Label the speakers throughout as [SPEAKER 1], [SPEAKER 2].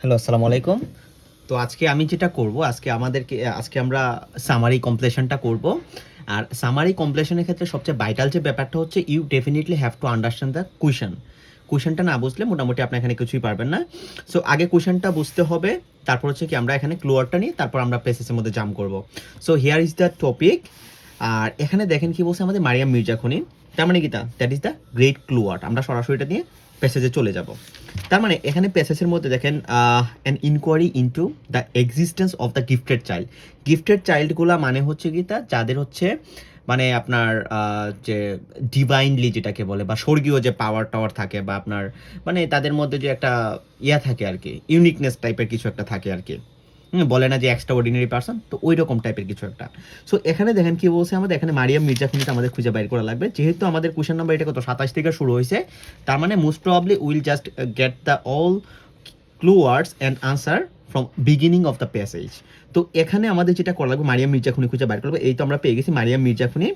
[SPEAKER 1] Hello, আসসালামু আলাইকুম। তো আজকে আমি যেটা করব, আজকে আমরা সামারি কমপ্লিশনটা করব। আর সামারি কমপ্লিশনের ক্ষেত্রে সবচেয়ে ভাইটাল যে ব্যাপারটা হচ্ছে you definitely have to understand the question. কোয়েশ্চেনটা না বুঝলে মোটামুটি আপনি এখানে কিছুই পারবেন না। সো আগে কোয়েশ্চেনটা বুঝতে হবে, তারপর হচ্ছে কি আমরা এখানে ক্লুয়ারটা নিই, তারপর আমরা প্যাসেজের মধ্যে জাম্প করব। So here is the topic. আর এখানে দেখেন কি বলছে আমাদের মারিয়াম মির্জা খনি। তার মানে কি দ্যাট ইজ দ্য গ্রেট ক্লুয়ার্ড। আমরা সরাসরি এটা দিয়ে প্যাসেজে চলে যাব। তার মানে এখানে প্যাসেজের মধ্যে দেখেন an inquiry into the existence of the gifted child. Gifted চাইল্ডগুলা মানে হচ্ছে কি যাদের হচ্ছে মানে আপনার যে ডিভাইনলি যেটাকে বলে বা স্বর্গীয় যে পাওয়ার টাওয়ার থাকে বা আপনার মানে তাদের মধ্যে যে একটা ইয়া থাকে আর কি, ইউনিকনেস টাইপের কিছু একটা থাকে আর কি। বলে না যে এক্সট্রা অর্ডিনারি পার্সন, তো ওই রকম টাইপের কিছু একটা। সো এখানে দেখেন কি বলছে আমাদের, এখানে মারিয়াম মির্জা খুনিতে আমাদের খুঁজে বাইর করা লাগবে। যেহেতু আমাদের কোয়েশ্চেন নাম্বার এটা কত 27 থেকে শুরু হয়েছে, তার মানে most probably will just get the all clue words and answer from beginning of the passage. তো এখানে আমাদের যেটা করা লাগবে, মারিয়াম মির্জা খুনি খুঁজে বাইর করবো। এই তো আমরা পেয়ে গেছি মারিয়াম মির্জা খুনি।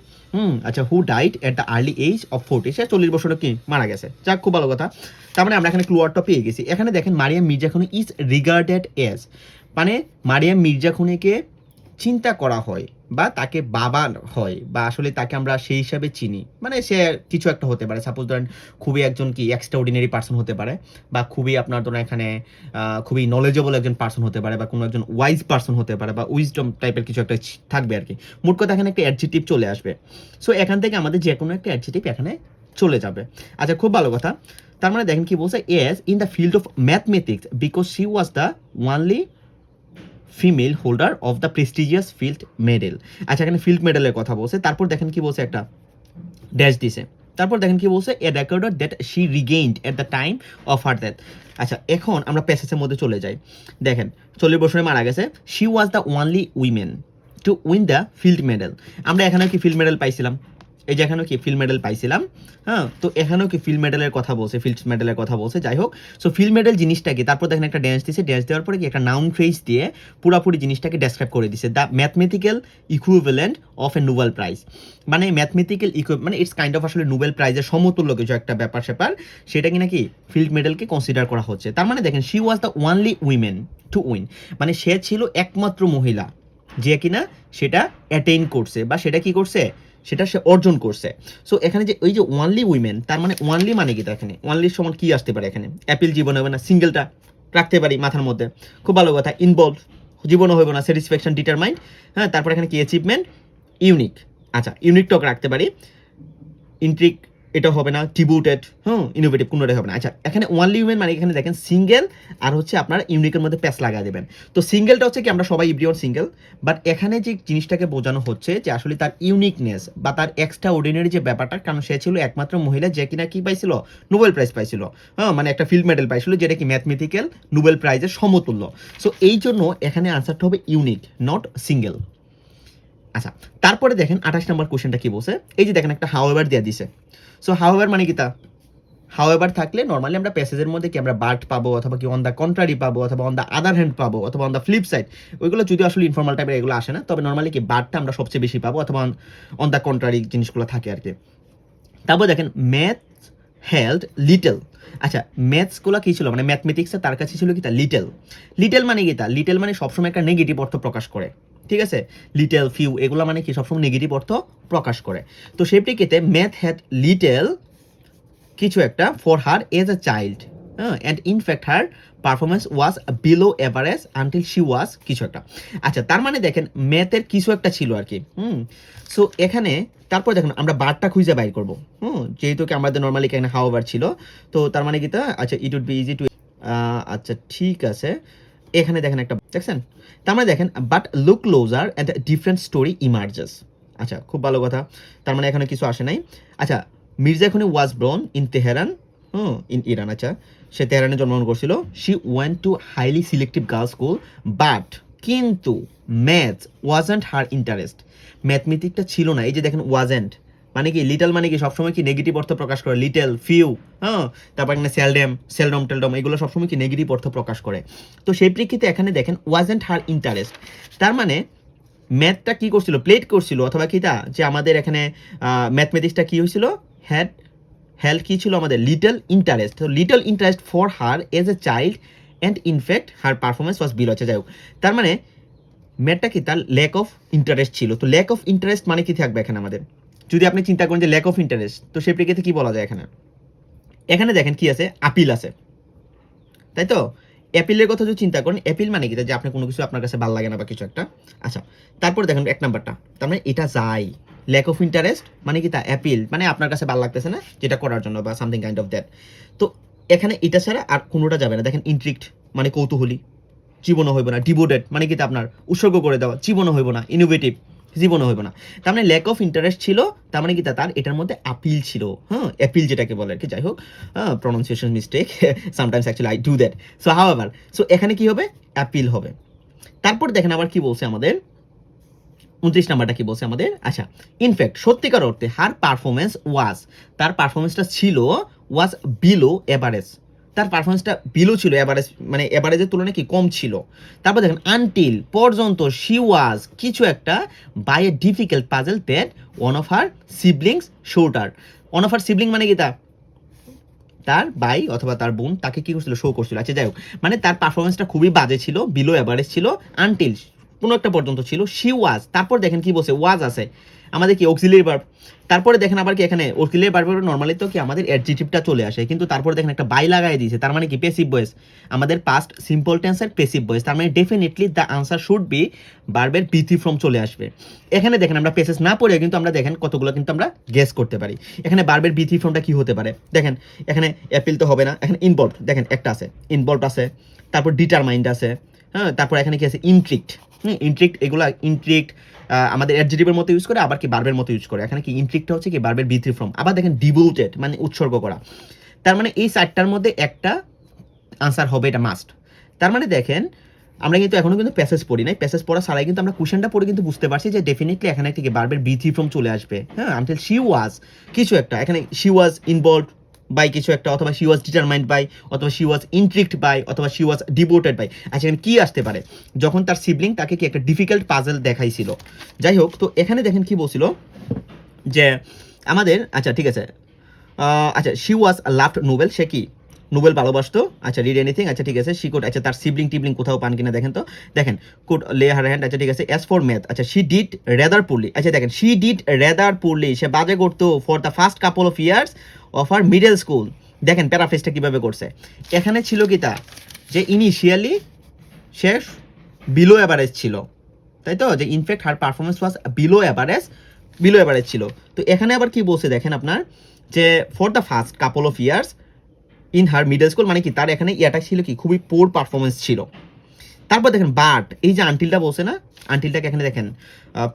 [SPEAKER 1] আচ্ছা, who died at the early age of 40, সে 40 বছরে কি মারা গেছে। যাক, খুব ভালো কথা। তার মানে আমরা এখানে ক্লুয়ারটা পেয়ে গেছি। এখানে দেখেন মারিয়াম মির্জা খুনি ইজ রিগার্ডেড এজ, মানে মারিয়াম মির্জা খুনিকে চিন্তা করা হয় বা তাকে বাবা হয় বা আসলে তাকে আমরা সেই হিসাবে চিনি, মানে সে কিছু একটা হতে পারে। সাপোজ ধরেন খুবই একজন কি এক্সট্রা অর্ডিনারি পার্সন হতে পারে, বা খুবই আপনার ধরেন এখানে খুবই নলেজেবল একজন পার্সন হতে পারে, বা কোনো একজন ওয়াইজ পার্সন হতে পারে, বা উইজডম টাইপের কিছু একটা থাকবে আর কি। মোট কথা এখানে একটা অ্যাডজেক্টিভ চলে আসবে। সো এখান থেকে আমাদের যে কোনো একটা অ্যাডজেক্টিভ এখানে চলে যাবে। আচ্ছা, খুব ভালো কথা। তার মানে দেখেন কি বলছে, S in the field of mathematics because she was the only female holder of the prestigious field medal. আচ্ছা, এখানে ফিল্ড মেডেলের কথা বলছে। তারপর দেখেন কি বলছে, একটা ড্যাশ দিছে। তারপর দেখেন কি বলছে, a record that she regained at the time of her death. আচ্ছা, এখন আমরা প্যাসেজের মধ্যে চলে যাই। দেখেন 40 বছরে মারা গেছে। She was the only women to win the field medal. আমরা এখানেও কি ফিল্ড মেডেল পাইছিলাম, এই যে এখানেও কি ফিল্ড মেডেল পাইছিলাম। হ্যাঁ, তো এখানেও কি ফিল্ড মেডেলের কথা বলছে, ফিল্ড মেডেলের কথা বলছে। যাই হোক, সো ফিল্ড মেডেল জিনিসটা কি, তারপর দেখেন একটা ড্যান্স দিছে। ড্যান্স দেওয়ার পরে কি একটা নাউন ফ্রেজ দিয়ে পুরোপুরি জিনিসটাকে ডেসক্রাইব করে দিছে, the mathematical equivalent of A Nobel prize. মানে ম্যাথমেটিক্যাল মানে ইটস কাইন্ড অফ আসলে নোবেল প্রাইজের সমতুল্য কিছু একটা ব্যাপার স্যাপার, সেটা কি নাকি ফিল্ড মেডেলকে কনসিডার করা হচ্ছে। তার মানে দেখেন she was the only women to win, মানে সে ছিল একমাত্র মহিলা যে কিনা সেটা অ্যাটেইন করছে বা সেটা কি করছে, সেটা সে অর্জন করছে। সো এখানে যে ওই যে ওয়ানলি উইমেন, তার মানে ওয়ানলি মানে কি, এখানে ওয়ানলির সমান কি আসতে পারে, এখানে অ্যাপিল জীবনে হবে না, সিঙ্গেলটা রাখতে পারি মাথার মধ্যে। খুব ভালো কথা। ইনভলভ জীবনে হইব না, স্যাটিসফ্যাকশন ডিটারমাইন্ড। হ্যাঁ, তারপর এখানে কি অ্যাচিভমেন্ট, ইউনিক। আচ্ছা, ইউনিকটাও রাখতে পারি, ইন্ট্রিক এটা হবে না, ডিভোটেড, ইনোভেটিভ কোনোটাই হবে না। আচ্ছা, এখানে ওয়ানলি উইমেন মানে এখানে দেখেন সিঙ্গেল আর হচ্ছে আপনার ইউনিকের মধ্যে প্যাস লাগা দেবেন। তো সিঙ্গেলটা হচ্ছে কি আমরা সবাই এভরিওয়ান সিঙ্গেল, বাট এখানে যে জিনিসটাকে বোঝানো হচ্ছে যে আসলে তার ইউনিকনেস বা তার এক্সট্রা অর্ডিনারি যে ব্যাপারটা, কারণ সে ছিল একমাত্র মহিলা যে কিনা কি পাইছিল, নোবেল প্রাইজ পাইছিল। মানে একটা ফিল্ড মেডেল পাইছিল, যেটা কি ম্যাথমেটিক্যাল নোবেল প্রাইজের সমতুল্য। সো এই জন্য এখানে আনসারটা হবে ইউনিক, নট সিঙ্গেল। আচ্ছা, তারপরে দেখেন 28 নম্বর কোশ্চেনটা কি বলছে। এই যে দেখেন একটা হাউএভার দেওয়া দিছে। সো হাউএভার মানে কি হাউএভার থাকলে নর্মালি আমরা প্যাসেজের মধ্যে কি আমরা বাট পাবো, অথবা কি অন দ্য কন্ট্রারি পাবো, অথবা অন দ্য আদার হ্যান্ড পাবো, অথবা অন দ্য ফ্লিপ সাইড। ওইগুলো যদি আসলে ইনফর্মাল টাইপের এগুলো আসে না, তবে নর্মালি কি বাটটা আমরা সবচেয়ে বেশি পাবো, অথবা অন দ্য কন্ট্রারি জিনিসগুলো থাকে আর কি। তারপর দেখেন ম্যাথ হেল্ড লিটল। আচ্ছা, ম্যাথসগুলো কী ছিল, মানে ম্যাথমেটিক্সে তার কাছে ছিল কি তা লিটল। লিটল মানে কি লিটল মানে সবসময় একটা নেগেটিভ অর্থ প্রকাশ করে, ঠিক আছে। লিটল, ফিউ এগুলো মানে কি সবসময় নেগেটিভ অর্থ প্রকাশ করে। তো সেই প্রেক্ষিতে ম্যাথ হ্যাড লিটল কিছু একটা for her as a child, and in fact her performance was below average until she was কিছু একটা। আচ্ছা, তার মানে দেখেন ম্যাথের কিছু একটা ছিল আর কি। সো এখানে তারপর দেখুন আমরা বারটা খুঁজে বাইর করবো। যেহেতু কি আমাদের নর্মালি এখানে হাওয়ার ছিল, তো তার মানে কি আচ্ছা, it would be easy to. আচ্ছা, ঠিক আছে। এখানে দেখেন একটা দেখছেন, তার মানে দেখেন but look closer and different story emerges. আচ্ছা, খুব ভালো কথা। তার মানে এখানে কিছু আসে নাই। আচ্ছা, Mirzakhani was born in Tehran, in Iran. আচ্ছা, সে তেহরানে জন্মগ্রহণ করছিল। She went to highly selective girls school, but কিন্তু ম্যাথ ওয়াজেন্ট হার ইন্টারেস্ট। ম্যাথমেটিকটা ছিল না। এই যে দেখেন ওয়াজেন্ট মানে কি, লিটল মানে কি সবসময় কি নেগেটিভ অর্থ প্রকাশ করে, লিটল, ফিউ, তারপর এখানে সেলডম টেলডম এগুলো সবসময় কি নেগেটিভ অর্থ প্রকাশ করে। তো সেই প্রেক্ষিতে এখানে দেখেন ওয়াজেন্ট হার ইন্টারেস্ট, তার মানে ম্যাথটা কি করছিল, প্লেট করছিল, অথবা কি যে আমাদের এখানে ম্যাথমেটিক্সটা কি হয়েছিল, হ্যাড কি ছিল আমাদের লিটল ইন্টারেস্ট। তো little interest for her as a child and in fact her performance was below. আচ্ছা যাই হোক, তার মানে ম্যাটটা কি, তার ল্যাক অফ ইন্টারেস্ট ছিল। তো ল্যাক অফ ইন্টারেস্ট মানে কি থাকবে এখানে আমাদের, যদি আপনি চিন্তা করেন যে ল্যাক অফ ইন্টারেস্ট, তো সেই প্রেক্ষিতে কি বলা যায় এখানে, এখানে দেখেন কি আছে, আপিল আছে, তাই তো। অ্যাপিলের কথা যদি চিন্তা করেন, অ্যাপিল মানে কি, যে আপনি কোনো কিছু আপনার কাছে ভালো লাগে না বা কিছু একটা। আচ্ছা, তারপরে দেখেন এক নাম্বারটা, তার মানে এটা যায়, ল্যাক অফ ইন্টারেস্ট মানে কি, তা অ্যাপিল মানে আপনার কাছে ভালো লাগতেছে না যেটা করার জন্য বা সামথিং কাইন্ড অফ দ্যাট। তো এখানে এটা ছাড়া আর কোনোটা যাবে না। দেখেন ইন্ট্রিক্ট মানে কৌতূহলী, জীবনও হইব না। ডিভোটেড মানে কি, আপনার উৎসর্গ করে দেওয়া, জীবনও হইব না। ইনোভেটিভ, জীবনও হইব না। তার মানে ল্যাক অফ ইন্টারেস্ট ছিল, তার মানে কি, তার এটার মধ্যে আপিল ছিল। হ্যাঁ, অ্যাপিল যেটাকে বলে আর কি, যাই হোক, pronunciation mistake, sometimes actually I do that. So however, so এখানে কি হবে, অ্যাপিল হবে। তারপর দেখেন আবার কি বলছে আমাদের 29 নাম্বারটা কি বলছে আমাদের। আচ্ছা, ইনফ্যাক্ট সত্যিকার অর্থে হার পারফরমেন্স ওয়াজ, তার পারফরমেন্সটা ছিল, ওয়াজ বিলো এভারেজ, তার পারফরমেন্সটা বিলো ছিল, এভারেজ মানে এভারেজের তুলনায় কি কম ছিল। তারপর দেখেন আনটিল পর্যন্ত শি ওয়াজ কিছু একটা by a difficult puzzle that one of her siblings showed her. One of her sibling মানে কি, তার ভাই অথবা তার বোন তাকে কি করছিল, শো করছিল। আচ্ছা যাই হোক, মানে তার পারফরমেন্সটা খুবই বাজে ছিল, বিলো এভারেজ ছিল, আনটিল কোনো একটা পর্যন্ত ছিল, শি ওয়াজ। তারপর দেখেন কি বলছে, ওয়াজ আছে আমাদের কি অক্সিলিয়ারি ভার্ব। তারপরে দেখেন আবার কি, এখানে অক্সিলিয়ারি ভার্বের নরমালি তো কি আমাদের অ্যাডজেক্টিভটা চলে আসে, কিন্তু তারপরে দেখেন একটা বাই লাগাই দিয়েছে, তার মানে কি প্যাসিভ ভয়েস, আমাদের পাস্ট সিম্পল টেন্সের প্যাসিভ ভয়েস। তার মানে definitely the answer should be ভার্বের বিথি ফর্ম চলে আসবে। এখানে দেখেন আমরা প্যাসেজ না পড়ে কিন্তু আমরা দেখেন কতগুলো কিন্তু আমরা গেস করতে পারি। এখানে ভার্বের বিথি ফর্মটা কি হতে পারে, দেখেন এখানে অ্যাপিল তো হবে না, এখানে ইনভলভ দেখেন একটা আছে, ইনভলভ আছে, তারপর ডিটারমাইন্ড আছে, হ্যাঁ, তারপর এখানে কি আছে, ইন্ট্রিক্ট। ইন্ট্রিক্ট, এগুলা ইন্ট্রিক্ট আমাদের অ্যাডজেক্টিভের মতো ইউজ করে, আবার কি ভার্বের মতো ইউজ করে। এখানে কি ইন্ট্রিক্টটা হচ্ছে কি ভার্বের বিথি ফর্ম। আবার দেখেন ডিভোটেড মানে উৎসর্গ করা। তার মানে এই চারটার মধ্যে একটা আনসার হবে, এটা মাস্ট। তার মানে দেখেন আমরা কিন্তু এখনো কিন্তু প্যাসেজ পড়ি নাই, প্যাসেজ পড়া ছাড়াই কিন্তু আমরা কোশ্চেনটা পড়ে কিন্তু বুঝতে পারছি যে ডেফিনেটলি এখানে থেকে ভার্বের বিথি ফর্ম চলে আসবে। হ্যাঁ, আনটিল শি ওয়াজ কিছু একটা, এখানে শি ওয়াজ ইনভলভড বাই কিছু একটা, অথবা শি ওয়াজ ডিটারমাইন্ড বাই, অথবা শি ওয়াজ ইন্ট্রিক্ট বাই, অথবা শি ওয়াজ ডিভোটেড বাই। আচ্ছা, এখানে কি আসতে পারে, যখন তার সিবলিং তাকে কি একটা ডিফিকাল্ট পাজল দেখাইছিল। যাই হোক, তো এখানে দেখেন কি বলছিল যে আমাদের, আচ্ছা ঠিক আছে, আচ্ছা শি ওয়াজ লাভড নোবেল, সে কি নোবেল ভালোবাসতো। আচ্ছা, রিড এনিথিং, আচ্ছা ঠিক আছে, শি কোড, আচ্ছা তার সিবলিং টিবলিং কোথাও পান কিনা দেখেন তো, দেখেন কোড লে হার হ্যান্ড, আচ্ছা ঠিক আছে, অ্যাজ ফর ম্যাথ, আচ্ছা শি ডিড রেদার পুরলি, আচ্ছা দেখেন শি ডিড রেদার পুরলি, সে বাজে করতো for the first couple of years of our middle school. দেখেন প্যারাফ্রেজটা কীভাবে করছে, এখানে ছিল কি তা, যে ইনিশিয়ালি সে বিলো অ্যাভারেজ ছিল, তাই তো, যে ইনফ্যাক্ট হার পারফরমেন্স ওয়াজ বিলো অ্যাভারেজ ছিল। তো এখানে আবার কি বলছে দেখেন আপনার, যে for the first couple of years in her middle school, মানে কি তার এখানে ইয়াটা ছিল কি খুবই পোর পারফরমেন্স ছিল। তারপর দেখেন বাট, এই যে আনটিলটা বলছে না, আনটিলটাকে এখানে দেখেন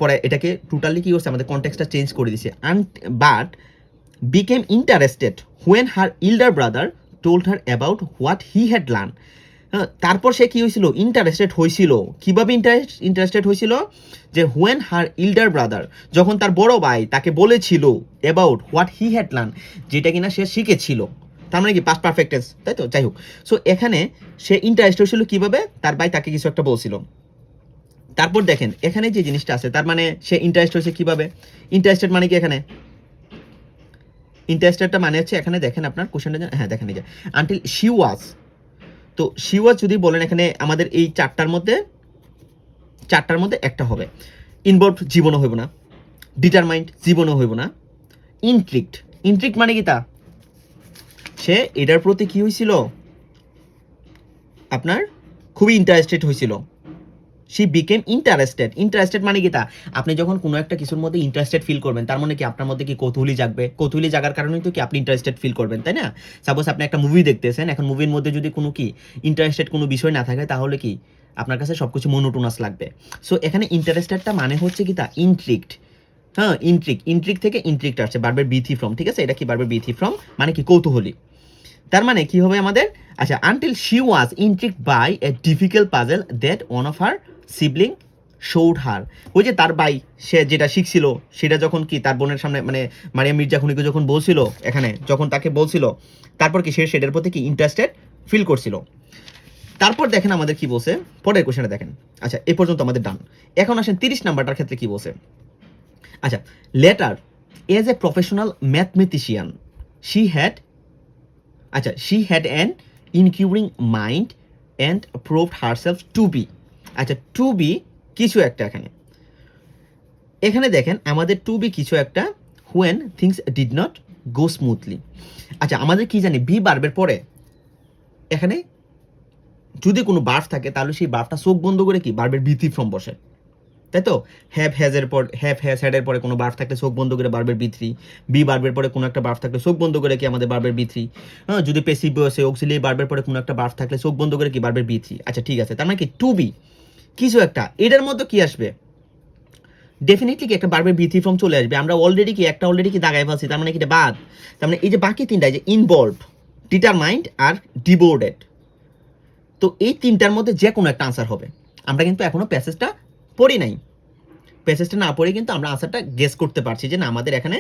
[SPEAKER 1] পরে এটাকে টোটালি কি করছে, আমাদের কনটেক্সটটা চেঞ্জ করে দিছে। But became interested when her elder brother told her about what he had learn. হ্যাঁ, তারপর সে কি হয়েছিল, ইন্টারেস্টেড হয়েছিল। কীভাবে ইন্টারেস্টেড হয়েছিল, যে হোয়েন হার ইল্ডার ব্রাদার, যখন তার বড় ভাই তাকে বলেছিল about what he had learn, যেটা কিনা সে শিখেছিল। তার মানে কি পাস্ট পারফেক্ট টেন্স, তাই তো। যাই হোক, সো এখানে সে ইন্টারেস্টেড হয়েছিল কীভাবে, তার ভাই তাকে কিছু একটা বলছিল। তারপর দেখেন এখানে যে জিনিসটা আছে, তার মানে সে ইন্টারেস্ট হয়েছে কীভাবে, ইন্টারেস্টেড মানে কি, এখানে ইন্টারেস্টেডটা মানে হচ্ছে, এখানে দেখেন আপনার কোশ্চেনটা, হ্যাঁ দেখেন এই যে আনটিল শি ওয়াজ, তো শি ওয়াজ যদি বলেন এখানে আমাদের এই চারটার মধ্যে একটা হবে। ইনভলভ জীবনও হইব না, ডিটারমাইন্ড জীবনও হইব না, ইন্ট্রিক্ট মানে কি তা, সে এটার প্রতি কি হয়েছিল, আপনার খুবই ইন্টারেস্টেড হয়েছিল। শি বিকেম ইন্টারেস্টেড মানে কি তা, আপনি যখন কোনো একটা কিছুর মধ্যে ইন্টারেস্টেড ফিল করবেন, তার মানে কি আপনার মধ্যে কি কৌতূহলী জাগবে, কৌতূহলী জাগার কারণেই তো কি আপনি ইন্টারেস্টেড ফিল করবেন, তাই না। সাপোজ আপনি একটা মুভি দেখতেছেন, এখন মুভির মধ্যে যদি কোনো কি ইন্টারেস্টেড কোনো বিষয় না থাকে, তাহলে কি আপনার কাছে সব কিছু মনোটোনাস লাগবে। সো এখানে ইন্টারেস্টেডটা মানে হচ্ছে কি তা, ইন্ট্রিক্ট। হ্যাঁ, ইন্ট্রিক থেকে ইন্ট্রিক্ট আসছে, ভার্বের বিথি ফর্ম, ঠিক আছে, এটা কি ভার্বের বিথি ফর্ম, মানে কি কৌতূহলী। তার মানে কি হবে আমাদের, আচ্ছা until she was intrigued by a difficult puzzle that one of her sibling showed her. ওই যে তার ভাই সে যেটা শিখছিল, সেটা যখন কি তার বোনের সামনে, মানে মারিয়া মির্জা খুনিকে যখন বলছিল, এখানে যখন তাকে বলছিল, তারপর কি সে সেটার প্রতি কি ইন্টারেস্টেড ফিল করছিল। তারপর দেখেন আমাদের কি বলছে, পরের কোশ্চেনটা দেখেন। আচ্ছা, এ পর্যন্ত আমাদের ডান। এখন আসেন 30 নাম্বারটার ক্ষেত্রে কি বলছে। আচ্ছা, later as a professional mathematician she had an inquiring mind and proved herself to be. আচ্ছা, টু বি কিছু একটা এখানে দেখেন আমাদের টু বি কিছু একটা when things did not go smoothly. আচ্ছা, আমাদের কি জানি বি বার্বের পরে এখানে যদি কোনো বার্ব থাকে তাহলে সেই বার্বটা চোখ বন্ধ করে কি বার্বের বি থ্রি ফর্ম বসে, তাই তো? হ্যাভ হ্যাজের পর হ্যাভ হ্যাজ হ্যাডের পরে কোনো বার্ব থাকলে চোখ বন্ধ করে বার্বের বি থ্রি, বি বার্বের পরে কোনো একটা বার্ব থাকলে চোখ বন্ধ করে কি আমাদের বার্বের বি থ্রি। হ্যাঁ, যদি পেসিভ বসে অক্সিলিয়ারি বার্বের পরে কোনো একটা বার্ব থাকলে চোখ বন্ধ করে কি বার্বের বি থ্রি। আচ্ছা ঠিক আছে, তার মানে কি টু বি কিছু একটা, এটার মধ্যে কি আসবে? ডেফিনেটলি কি একটা বার্বের বি থ্রি ফর্ম চলে আসবে। আমরা অলরেডি কি দাগায় ফেলছি, তার মানে কি এটা বাদ। তার মানে এই যে বাকি তিনটা যে ইনভলভ, ডিটারমাইন্ড আর ডিবোর্ডেড, তো এই তিনটার মধ্যে যে কোনো একটা আনসার হবে। আমরা কিন্তু এখনো প্যাসেজটা পড়ি নাই, প্যাসেজটা না পড়ে কিন্তু আমরা আনসারটা গেস করতে পারছি যে না আমাদের এখানে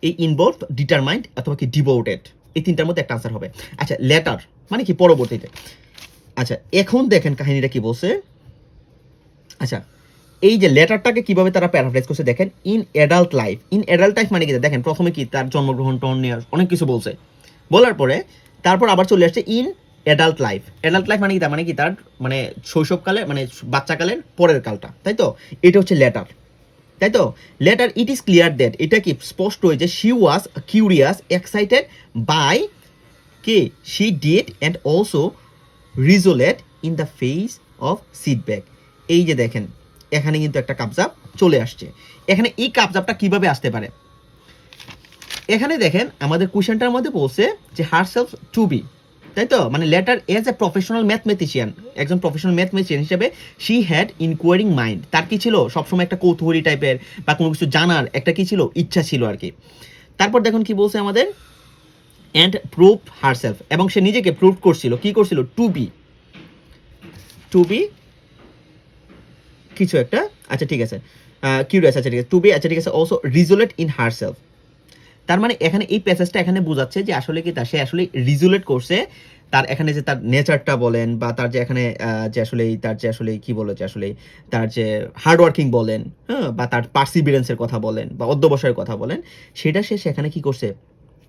[SPEAKER 1] এই ইনভলভ, ডিটারমাইন্ড অথবা কি ডিভোটেড, এই তিনটার মধ্যে একটা আনসার হবে। আচ্ছা, লেটার মানে কি পরবর্তীতে। আচ্ছা, এখন দেখেন কাহিনীটা কি বলছে। আচ্ছা, এই যে লেটারটাকে কিভাবে তারা প্যারাফ্রেজ করছে দেখেন। In adult life, in adult life মানে কি দেখেন প্রথমে কি তার জন্মগ্রহণ টর্নিয়ার অনেক কিছু বলছে, বলার পরে তারপর আবার চলে আসছে in adult life. Adult life মানে কি, তার মানে কি তার মানে শৈশবকালে মানে বাচ্চাকালের পরের কালটা, তাই তো? এটা হচ্ছে লেটার, তাই তো? Later it is clear that, এটা কি স্পষ্ট হয়েছে she was curious excited by কে she did and also resolute in the face of setback. এই যে দেখেন এখানে কিন্তু একটা কাবজাব চলে আসছে। এখানে এই কাবজাবটা কিভাবে আসতে পারে? এখানে দেখেন আমাদের কোশ্চেনটার মধ্যে বলছে যে হারসেলফ টু বি, তাই তো? মানে letter as a professional mathematician, একজন প্রফেশনাল ম্যাথমেটিশিয়ান হিসেবে শি হ্যাড ইনকোয়ারিং মাইন্ড, তার কি ছিল সবসময় একটা কৌতূহলী টাইপের বা কোনো কিছু জানার একটা কি ছিল ইচ্ছা ছিল আর কি। তারপর দেখুন কি বলছে আমাদের, অ্যান্ড প্রুভ হারসেলফ, এবং সে নিজেকে প্রুভ করছিল, কি করছিল? টু বি কিছু একটা। আচ্ছা ঠিক আছে, কিউরিয়াস। আচ্ছা ঠিক আছে, টু বি, আচ্ছা ঠিক আছে, অলসো রিজোলেট ইন হারসেলফ। তার মানে এখানে এই প্যাসেজটা এখানে বোঝাচ্ছে যে আসলে কি সে আসলে রিজুলেট করছে তার এখানে যে তার নেচারটা বলেন বা তার যে এখানে যে আসলে তার যে আসলে কি বলে যে আসলে তার যে হার্ডওয়ার্কিং বলেন, হ্যাঁ, বা তার পার্সিভিয়ারেন্সের কথা বলেন বা অধ্যবসায়ের কথা বলেন, সেটা সে সেখানে কি করছে?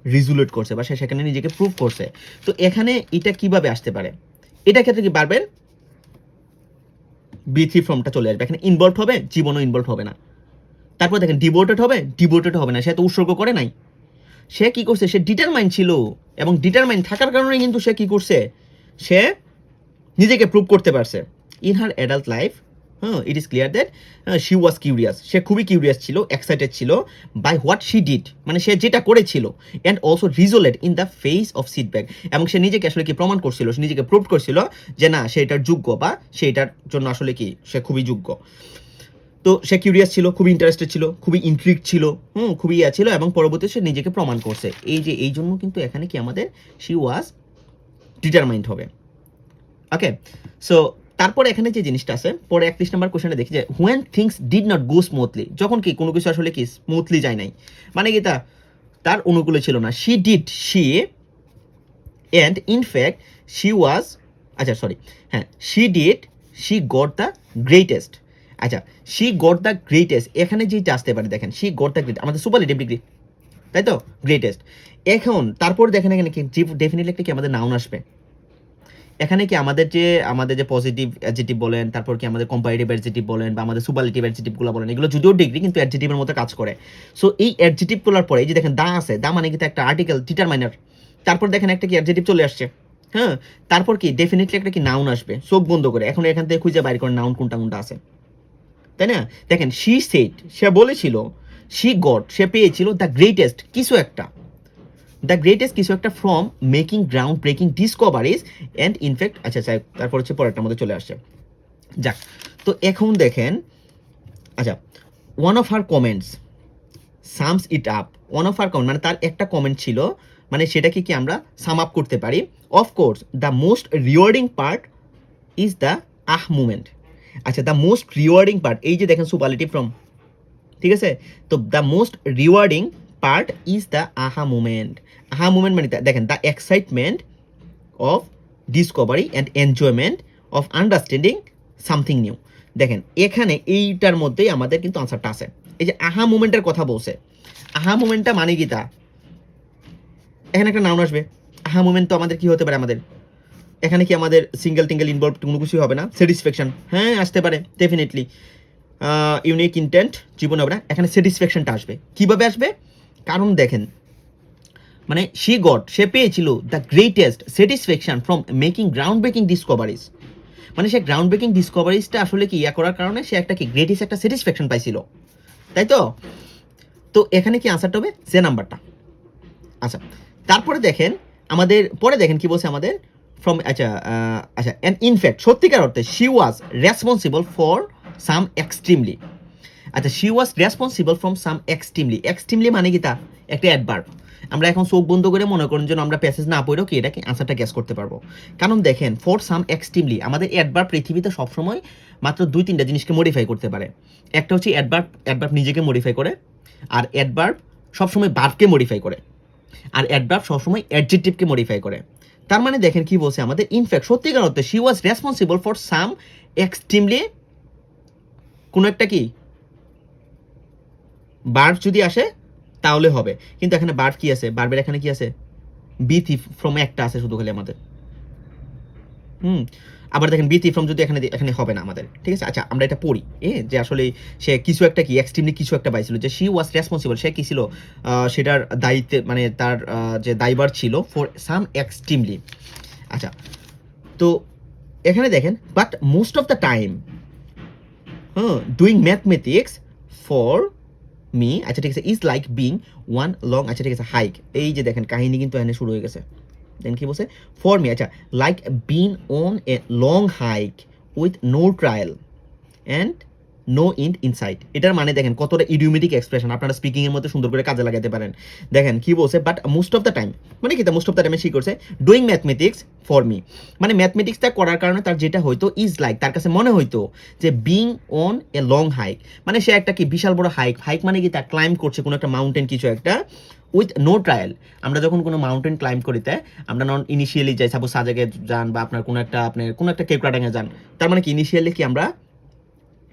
[SPEAKER 1] রিজুলেট করছে বা সে সেখানে নিজেকে প্রুভ করছে। তো এখানে এটা কিভাবে আসতে পারে? এটা ক্ষেত্রে কি পারবেন বি থ্রি ফর্মটা চলে আসবে। এখানে ইনভলভ হবে, জীবনও ইনভলভ হবে না। তারপর দেখেন ডিভোটেড হবে না, সে তো উৎসর্গ করে নাই। সে কি করছে? সে ডিটারমাইন্ড ছিল, এবং ডিটারমাইন্ড থাকার কারণে কিন্তু সে কি করছে? সে নিজেকে প্রুভ করতে পারছে। ইন হার অ্যাডাল্ট লাইফ, হ্যাঁ, it is clear that she was curious, সে খুবই কিউরিয়াস ছিল, এক্সাইটেড ছিল বাই হোয়াট শি ডিড, মানে সে যেটা করেছিল, and also resolute in the face of setback, এবং সে নিজেকে আসলে কি প্রমাণ করছিল, সে নিজেকে প্রুভ করছিল যে না সে এটার যোগ্য বা সে এটার জন্য আসলে কি সে খুবই যোগ্য। তো সে কিউরিয়াস ছিল, খুবই ইন্টারেস্টেড ছিল, খুবই ইন্ট্রিগ ছিল, খুবই ছিল, এবং পরবর্তীতে সে নিজেকে প্রমাণ করছে। এই যে এই জন্য কিন্তু এখানে কি আমাদের শি ওয়াজ ডিটারমাইন্ড হবে। ওকে, সো তারপরে এখানে যে জিনিসটা আছে পরে 31 নম্বর কোশ্চেনে দেখি যে when things did not go smoothly, যখন কি কোনো কিছু আসলে কি স্মুথলি যায় নাই, মানে কি তার অনুকূলে ছিল না। She did, she and in fact she was, আচ্ছা সরি, হ্যাঁ, she did, she got the greatest. আচ্ছা, শি গট দ্য গ্রেটেস্ট, এখানে যেটা আসতে পারে দেখেন, শি গট দ্য গ্রেট আমাদের সুপারলেটিভ ডিগ্রি, তাই তো? গ্রেটেস্ট। এখন তারপর দেখেন এখানে কি ডেফিনেটলি একটা কি আমাদের নাউন আসবে। এখানে কি আমাদের যে পজিটিভ অ্যাডজেক্টিভ বলেন, তারপর কি আমাদের কম্পারেটিভ অ্যাডজেক্টিভ বলেন বা আমাদের সুপারলেটিভ অ্যাডজেক্টিভগুলো বলেন, এগুলো যদিও ডিগ্রি কিন্তু অ্যাডজেক্টিভের মতো কাজ করে। সো এই অ্যাডজেক্টিভগুলোর পরে এই যে দেখেন দা আছে, দা মানে কিন্তু একটা আর্টিকেল ডিটারমাইনার, তারপর দেখেন একটা কি অ্যাডজেক্টিভ চলে আসছে, হ্যাঁ, তারপর কি ডেফিনেটলি একটা কি নাউন আসবে। চোখ বন্ধ করে এখন এখান থেকে খুঁজে বাইর করেন নাউন কোনটা কোনটা আছে, তাই না? দেখেন শি সেড, সে বলেছিল, শি গট, সে পেয়েছিল, দ্য গ্রেটেস্ট কিছু একটা, দ্য গ্রেটেস্ট কিছু একটা from making ground breaking discoveries and in fact, আচ্ছা আচ্ছা, তারপর হচ্ছে পরেরটার মধ্যে চলে আসছে। যাক, তো এখন দেখেন, আচ্ছা, one of her comments sums it up, one of her comment মানে তার একটা কমেন্ট ছিল, মানে সেটাকে কি আমরা সাম আপ করতে পারি। Of course the most rewarding part is the moment. আচ্ছা, দ্য মোস্ট রিওয়ার্ডিং পার্ট, এই যে দেখেন সুপারলেটিভ ফ্রম, ঠিক আছে? তো the most rewarding part is the moment. Moment মানে দেখেন the excitement of Discovery and enjoyment of understanding something new. দেখেন এখানে এইটার মধ্যেই আমাদের কিন্তু আনসারটা আছে। এই যে মুমেন্টের কথা বলছে, মুমেন্টটা মানে কি এখানে একটা নাউন আসবে। মুমেন্ট তো আমাদের কি হতে পারে? আমাদের এখানে কি আমাদের সিঙ্গেল টিঙ্গেল ইনভলভ কোনো কিছুই হবে না। স্যাটিসফ্যাকশন হ্যাঁ আসতে পারে ডেফিনেটলি। ইউনিক ইন্টেন্ট জীবনে হবে না, এখানে স্যাটিসফ্যাকশনটা আসবে। কিভাবে আসবে? কারণ দেখেন মানে সে পেয়েছিল the greatest satisfaction from making ground breaking discoveries. মানে সে গ্রাউন্ড ব্রেকিং ডিসকভারিজটা আসলে কি করার কারণে সে একটা কি গ্রেটেস্ট একটা স্যাটিসফ্যাকশন পাইছিল, তাই তো? তো এখানে কি আনসারটা হবে সে নাম্বারটা। আচ্ছা তারপরে দেখেন আমাদের পরে দেখেন কি বলছে আমাদের ফ্রম আচ্ছা অ্যান্ড ইনফ্যাক্ট সত্যিকার অর্থে she was responsible for some extremely. আচ্ছা she was responsible from some extremely মানে কি তা একটা অ্যাডভার্ব। আমরা এখন চোখ বন্ধ করে মনে করেন যেন আমরা প্যাসেজ না পড়েও কি এটা কি আনসারটা গ্যাস করতে পারবো। কারণ দেখেন ফর সাম এক্সট্রিমলি আমাদের অ্যাডভার্ব পৃথিবীতে সবসময় মাত্র 2-3টা জিনিসকে মডিফাই করতে পারে। একটা হচ্ছে অ্যাডভার্ব নিজেকে মডিফাই করে, আর অ্যাডভার্ব সবসময় ভার্বকে মডিফাই করে, আর অ্যাডভার্ব সবসময় অ্যাডজেক্টিভকে মডিফাই করে। তার মানে দেখেন কি বলছে আমাদের ইনফ্যাক্ট সত্যিকার অর্থে she was responsible for some extremely কোনো একটা কি বার্ব যদি আসে তাহলে হবে, কিন্তু এখানে বার্ব কি আছে, বার্বের এখানে কি আছে বি থি ফ্রম একটা আছে শুধু খালি আমাদের। আবার দেখেন বি থি ফ্রম যদি এখানে হবে না আমাদের, ঠিক আছে। আচ্ছা আমরা এটা পড়ি যে আসলে সে কিছু একটা কি এক্সট্রিমলি কিছু একটা পাইছিল, যে শি ওয়াজ রেসপন্সিবল সে কি ছিল সেটার দায়িত্বে মানে তার যে দায়ভার ছিল ফর সাম এক্সট্রিমলি। আচ্ছা তো এখানে দেখেন but most of the time doing mathematics for me, আচ্ছা ঠিক আছে, is like being one long, আচ্ছা ঠিক আছে হাইক। এই যে দেখেন কাহিনী কিন্তু এখানে শুরু হয়ে গেছে। দেন কি বলছে ফর মি, আচ্ছা like been on a long hike with no trail and no end insight. এটার মানে দেখেন কতটা ইডিওমেটিক এক্সপ্রেশন, আপনারা স্পিকিংয়ের মধ্যে সুন্দর করে কাজে লাগাতে পারেন। দেখেন কি বলছে but most of the time মানে কি মোস্ট অফ দ্য টাইমে সে করছে ডুইং ম্যাথমেটিক্স ফর মি, মানে ম্যাথমেটিক্সটা করার কারণে তার যেটা হয়তো ইজ লাইক তার কাছে মনে হইতো যে being on a long hike, মানে সে একটা কি বিশাল বড় হাইক মানে কি তার ক্লাইম্ব করছে কোনো একটা মাউন্টেন কিছু একটা উইথ নো ট্রায়াল। আমরা যখন কোনো মাউন্টেন ক্লাইম্ব করিতে আমরা নন ইনিশিয়ালি যাই, সাপোজ সাজেকে যান বা আপনার কোনো একটা কেপরাডাঙ্গে যান, তার মানে কি ইনিশিয়ালি কি আমরা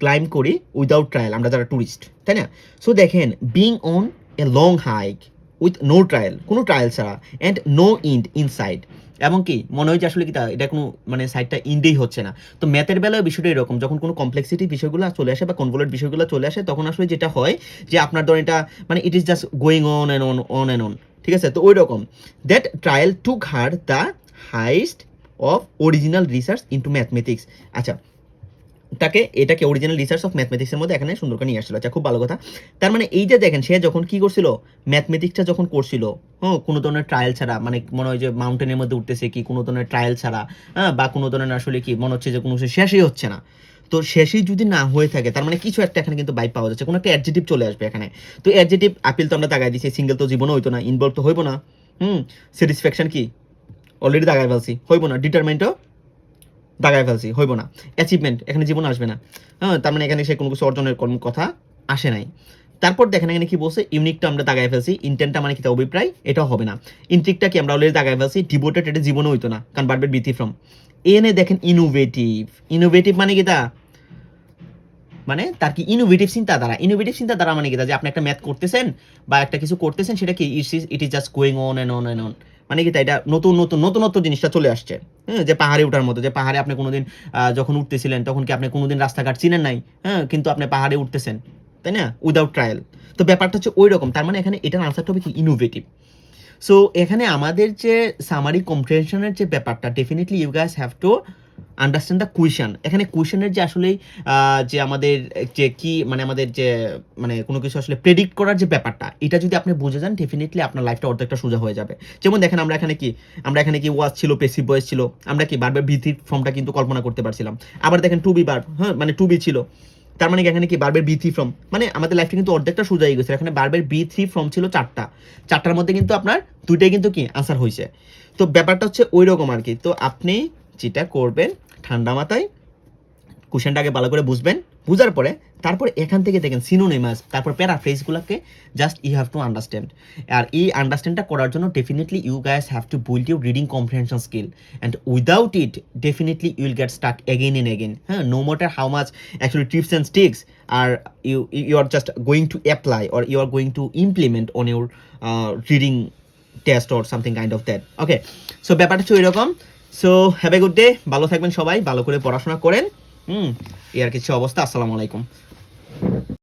[SPEAKER 1] ক্লাইম্ব করি উইদাউট ট্রায়াল আমরা যারা ট্যুরিস্ট, তাই না? সো দেখেন being on a long hike with no trail কোনো ট্রায়াল ছাড়া অ্যান্ড নো ইন্ড ইনসাইড, এবং কি মনে হয় যে আসলে কি এটা কোনো মানে সাইডটা ইন্ডেই হচ্ছে না। তো ম্যাথের বেলায় বিষয়টা এরকম, যখন কোনো কমপ্লেক্সিটি বিষয়গুলো চলে আসে বা কনভলুয়েট বিষয়গুলো চলে আসে তখন আসলে যেটা হয় যে আপনার ধরেন এটা মানে it is just going on and on, ঠিক আছে। তো ওই রকম that trail took her the হাইস্ট of original research into mathematics. আচ্ছা এটাকে অরিজিনাল রিসার্চ অফ ম্যাথমেটিক্সের মধ্যে এখানে সুন্দর করে নিয়ে আসছিল। আচ্ছা খুব ভালো কথা। তার মানে এই যে দেখেন সে যখন কি করছিল ম্যাথমেটিক্সটা যখন করছিল কোনো ধরনের ট্রায়াল ছাড়া, মানে মনে হয় যে মাউন্টেনের মধ্যে উঠতেছে কি কোনো ধরনের ট্রায়াল ছাড়া, বা কোনো ধরনের আসলে কি মনে হচ্ছে যে কোনো কিছু শেষই হচ্ছে না। তো শেষই যদি না হয়ে থাকে তার মানে কিছু একটা এখানে কিন্তু বাইক পাওয়া যাচ্ছে, কোনো একটা অ্যাডজেটিভ চলে আসবে এখানে। তো অ্যাডজেটিভ আপিল তো আমরা দাগাই দিচ্ছি, সিঙ্গেল তো জীবনে হইতো না, ইনভলভ তো হইব না। স্যাটিসফ্যাকশন কি অলরেডি দাগাই ফেলছি, হইব না। ডিটারমেন্টও দাগায় ফেলছি, হইব না। অ্যাচিভমেন্ট এখানে জীবন আসবে না, তার মানে এখানে সে কোনো কিছু অর্জনের কথা আসে নাই। তারপর দেখেন এখানে কি বলছে ইউনিকটা আমরা দাগায় ফেলছি, ইন্টেন্টটা মানে কি তা অভিপ্রায় এটাও হবে না। ইন্ট্রিকটা কি আমরা অলরেডি দাগায় ফেলছি, ডিভোটেড এটা জীবনে হইতো না কারণ বারবার বিথি ফ্রম। এনে দেখেন ইনোভেটিভ মানে কি তা মানে তার কি ইনোভেটিভ চিন্তাধারা মানে কি তা যে আপনি একটা ম্যাথ করতেছেন বা একটা কিছু করতেছেন সেটা কি ইট is just going on and on, মানে কি তাই এটা নতুনত্ব জিনিসটা চলে আসছে। যে পাহাড়ে ওঠার মতো, যে পাহাড়ে আপনি কোনোদিন যখন উঠতেছিলেন তখন কি আপনি কোনোদিন রাস্তাঘাট চিনেন নাই, কিন্তু আপনি পাহাড়ে উঠতেছেন, তাই না, উইদাউট ট্রায়াল। তো ব্যাপারটা হচ্ছে ওই রকম। তার মানে এখানে এটার আনসারটা হবে কি ইনোভেটিভ। সো এখানে আমাদের যে সামারি কম্প্রিহেনশনের যে ব্যাপারটা definitely you guys have to understand the question. এখানে কুয়েশনের যে আসলে যে আমাদের যে কি মানে আমাদের যে মানে কোনো কিছু আসলে প্রেডিক্ট করার যে ব্যাপারটা এটা যদি আপনি বুঝে যান ডেফিনেটলি আপনার লাইফটা অর্ধেকটা সোজা হয়ে যাবে। যেমন দেখেন আমরা এখানে কি ওয়াজ ছিল, পেসিভ ভয়েস ছিল, আমরা কি বারবার ভিত্তি ফর্মটা কিন্তু কল্পনা করতে পারছিলাম। আবার দেখেন টু বি ভার্ব, মানে টু বি ছিল, তার মানে এখানে কি বারবার বি থ্রি ফর্ম, মানে আমাদের লাইফটা কিন্তু অর্ধেকটা সোজা হয়ে গেছে। এখানে বারবার বি থ্রি ফর্ম ছিল চারটার মধ্যে কিন্তু আপনার দুইটাই কিন্তু কি আনসার হয়েছে। তো ব্যাপারটা হচ্ছে ওই রকম আর কি। তো আপনি যেটা করবেন ঠান্ডা মাথায় কোশ্চেনটা আগে ভালো করে বুঝবেন, বুঝার পরে তারপর এখান থেকে দেখেন সিনোনিমাস তারপর প্যারাফ্রেজগুলোকে just you have to understand. আর এই আন্ডারস্ট্যান্ডটা করার জন্য definitely you guys have to build your reading comprehension skill, and without it definitely you will get stuck again and again. No matter how much actually tips and tricks আর you are just going to apply or you are going to implement on your reading test or something kind of that. Okay, so ব্যাপারটা হচ্ছে এরকম। So have a good day, ভালো থাকবেন সবাই, ভালো করে পড়াশোনা করেন। এই আর কিছু অবস্থা। আসসালামু আলাইকুম।